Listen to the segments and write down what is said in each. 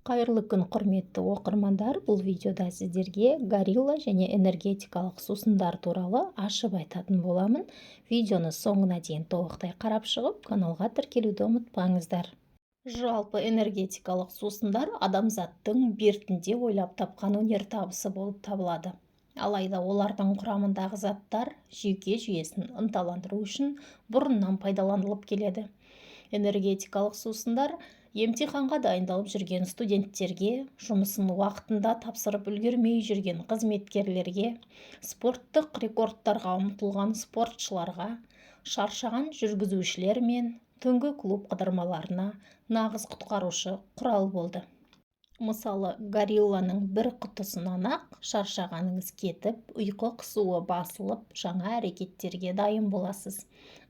Қайырлы күн, құрметті оқырмандар. Бұл видеода сіздерге горилла және энергетикалық сусындар туралы ашып айтатын боламын. Видеоны соңына дейін толықтай қарап шығып, каналға тіркелуді ұмытпаңыздар. Жалпы энергетикалық сусындар адамзаттың бертінде ойлап тапқан өнертабысы болып табылады. Алайда олардың құрамындағы заттар жүйке жүйесін ынталандыру үшін бұрыннан пайдаланылып келеді. Энергетикалық сусындар емтиханға дайындалып жүрген студенттерге, жұмысын уақытында тапсырып үлгермей жүрген қызметкерлерге, спорттық рекордтарға ұмтылған спортшыларға, шаршаған жүргізушілер мен түнгі клуб қыдырмаларына нағыз құтқарушы құрал болды. Мысалы, горилланың бір құтысынан-ақ шаршағаныңыз кетіп, ұйқы қысуы басылып, жаңа әрекеттерге дайын боласыз.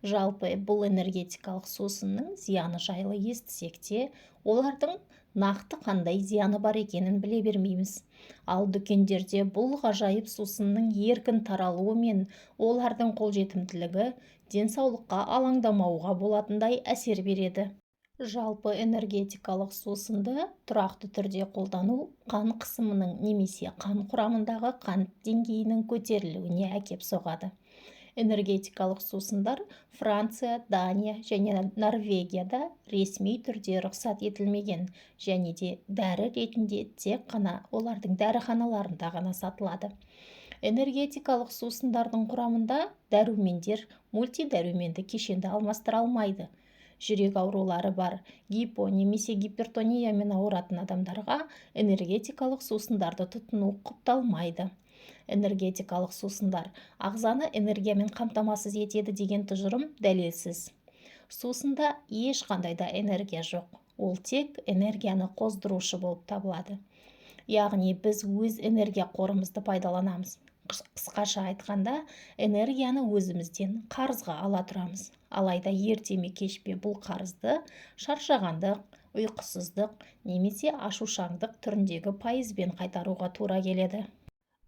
Жалпы бұл энергетикалық сусынның зияны жайлы естісек те, олардың нақты қандай зияны бар екенін біле бермейміз. Ал дүкендерде бұл ғажайып сусынның еркін таралуы мен олардың қолжетімділігі денсаулыққа алаңдамауға болатындай әсер береді. Жалпы энергетикалық сусынды тұрақты түрде қолдану қан қысымының немесе қан құрамындағы қант деңгейінің көтерілуіне әкеп соғады. Энергетикалық сусындар Франция, Дания және Норвегияда ресми түрде рұқсат етілмеген және де дәрі ретінде тек қана олардың дәріханаларында ғана сатылады. Энергетикалық сусындардың құрамында дәрумендер мультидәруменді кешенді алмастыра алмайды. Жүрек аурулары бар, гипо немесе гипертониямен ауыратын адамдарға энергетикалық сусындарды тұтыну құпталмайды. Энергетикалық сусындар ағзаны энергиямен қамтамасыз етеді деген тұжырым дәлелсіз. Сусында ешқандай да энергия жоқ. Ол тек энергияны қоздырушы болып табылады. Яғни біз өз энергия қорымызды пайдаланамыз. Қысқаша айтқанда, энергияны өзімізден қарызға ала тұрамыз. Алайда ерте ме кеш пе бұл қарызды шаршағандық, ұйқысыздық немесе ашушаңдық түріндегі пайызбен қайтаруға тура келеді.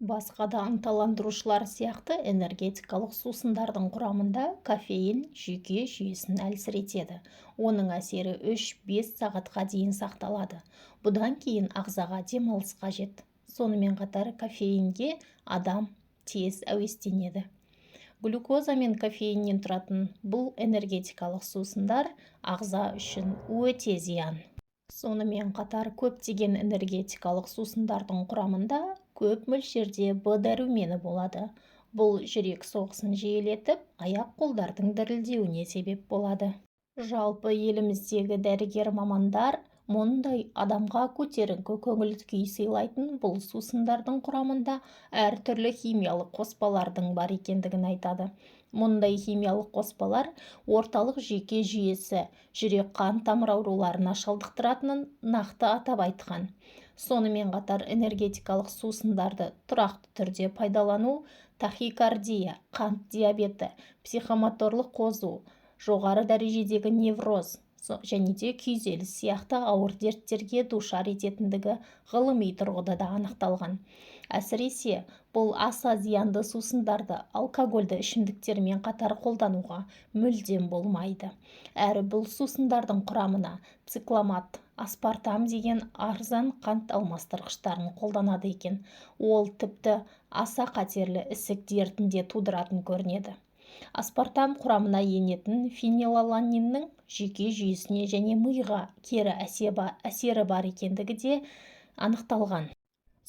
Басқа да ынталандырушылар сияқты энергетикалық сусындардың құрамында кофеин жүйке жүйесін әлсіретеді. Оның әсері 3-5 сағатқа дейін сақталады. Бұдан кейін ағзаға демалыс қажет. Сонымен қатар кофеинге адам тез әуестенеді. Глюкоза мен кофеиннен тұратын бұл энергетикалық сусындар ағза үшін өте зиян. Сонымен қатар көптеген энергетикалық сусындардың құрамында көп мөлшерде В дәрумені болады. Бұл жүрек соғысын жиілетіп, аяқ-қолдардың дірілдеуіне себеп болады. Жалпы еліміздегі дәрігер мамандар мұндай адамға көтеріңкі көңіл-күй сыйлайтын бұл сусындардың құрамында әртүрлі химиялық қоспалардың бар екендігін айтады. Мұндай химиялық қоспалар орталық жүйке жүйесі, жүрек-қан тамыр ауруларына шалдықтыратынын нақты атап айтқан. Сонымен қатар энергетикалық сусындарды тұрақты түрде пайдалану тахикардия, қант диабеті, психомоторлық қозу, жоғары дәрежедегі невроз және де күйзеліс сияқты ауыр дерттерге душар ететіндігі ғылыми тұрғыда да анықталған. Әсіресе бұл аса зиянды сусындарды алкогольді ішімдіктермен қатар қолдануға мүлдем болмайды. Әрі бұл сусындардың құрамына цикламат, аспартам деген арзан қант алмастырғыштарын қолданады екен. Ол тіпті аса қатерлі ісік дертінде тудыратын көрінеді. Аспартам құрамына енетін фенилаланиннің жүйке жүйесіне және миға кері әсері бар екендігі де анықталған.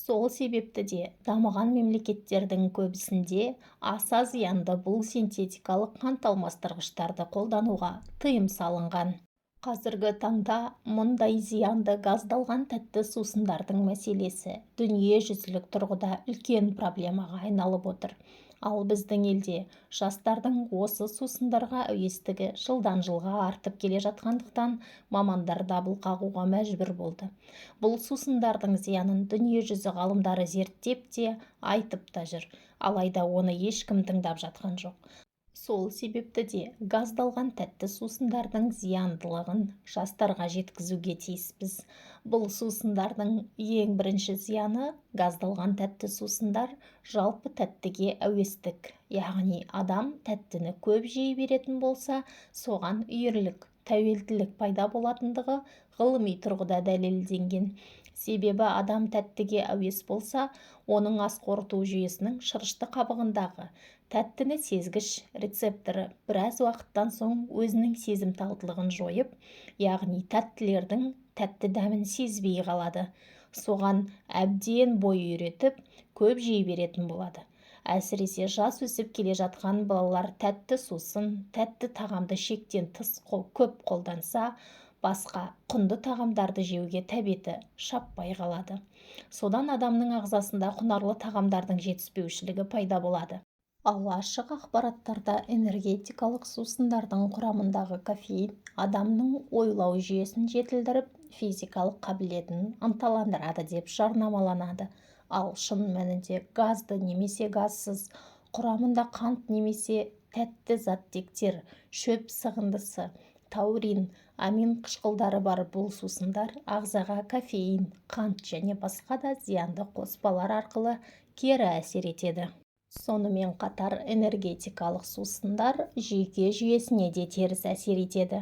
Сол себепті де дамыған мемлекеттердің көбісінде аса зиянды бұл синтетикалық қант алмастырғыштарды қолдануға тыйым салынған. Қазіргі таңда мұндай зиянды газдалған тәтті сусындардың мәселесі дүниежүзілік тұрғыда үлкен проблемаға айналып отыр. Ал біздің елде жастардың осы сусындарға әуестігі жылдан жылға артып келе жатқандықтан мамандар дабыл қағуға мәжбүр болды. Бұл сусындардың зиянын дүниежүзі ғалымдары зерттеп те айтып та жүр, алайда оны ешкім тыңдап жатқан жоқ. Сол себепті де газдалған тәтті сусындардың зияндылығын жастарға жеткізуге тиіспіз. Бұл сусындардың ең бірінші зияны газдалған тәтті сусындар жалпы тәттіге әуестік. Яғни адам тәттіні көп жей беретін болса, соған үйірлік, тәуелділік пайда болатындығы ғылыми тұрғыда дәлелденген. Себебі адам тәттіге әуес болса, оның ас қорыту жүйесінің шырышты қабығындағы тәттіні сезгіш рецепторы біраз уақыттан соң өзінің сезімталдылығын жойып, яғни тәттілердің тәтті дәмін сезбей қалады. Соған әбден бой үйретіп, көп жей беретін болады. Әсіресе жас өсіп келе жатқан балалар тәтті сусын, тәтті тағамды шектен тыс көп қолданса, басқа құнды тағамдарды жеуге тәбеті шаппай қалады. Содан адамның ағзасында құнарлы тағамдардың жетіспеушілігі пайда болады. Ал ашық ақпараттарда энергетикалық сусындардың құрамындағы кофеин адамның ойлау жүйесін жетілдіріп, физикалық қабілетін ынталандырады деп жарнамаланады. Ал шын мәнінде газды немесе газсыз, құрамында қант немесе тәтті заттектер, шөп сығындысы, таурин, амин қышқылдары бар бұл сусындар ағзаға кофеин, қант және басқа да зиянды қоспалар арқылы кері әсер етеді. Сонымен қатар энергетикалық сусындар жүйке жүйесіне де теріс әсер етеді.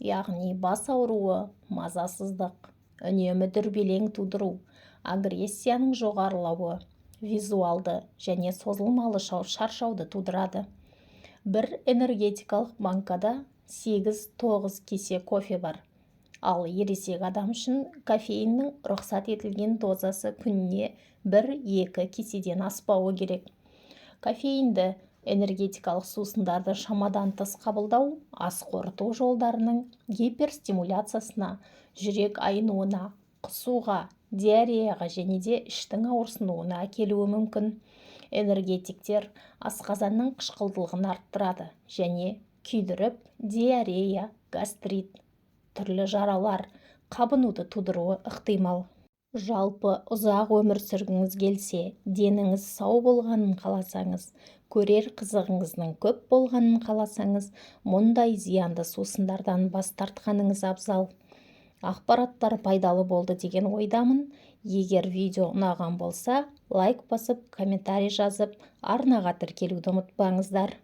Яғни бас ауруы, мазасыздық, үнемі дүрбелең тудыру, агрессияның жоғарылауы, визуалды және созылмалы шаршауды тудырады. Бір энергетикалық банкада 8-9 кесе кофе бар. Ал ересек адам үшін кофеиннің рұқсат етілген дозасы күніне 1-2 кеседен аспауы керек. Кофеинді энергетикалық сусындарды шамадан тыс қабылдау ас қорыту жолдарының гиперстимуляциясына, жүрек айнуына, құсуға, диареяға және де іштің ауырсынуына әкелуі мүмкін. Энергетиктер асқазанның қышқылдылығын арттырады және күйдіріп, диарея, гастрит, түрлі жаралар, қабынуды тудыруы ықтимал. Жалпы ұзақ өмір сүргіңіз келсе, деніңіз сау болғанын қаласаңыз, көрер қызығыңыздың көп болғанын қаласаңыз, мұндай зиянды сусындардан бас тартқаныңыз абзал. Ақпараттар пайдалы болды деген ойдамын. Егер видео ұнаған болса, лайк басып, комментарий жазып, арнаға тіркелуді ұмытпаңыздар.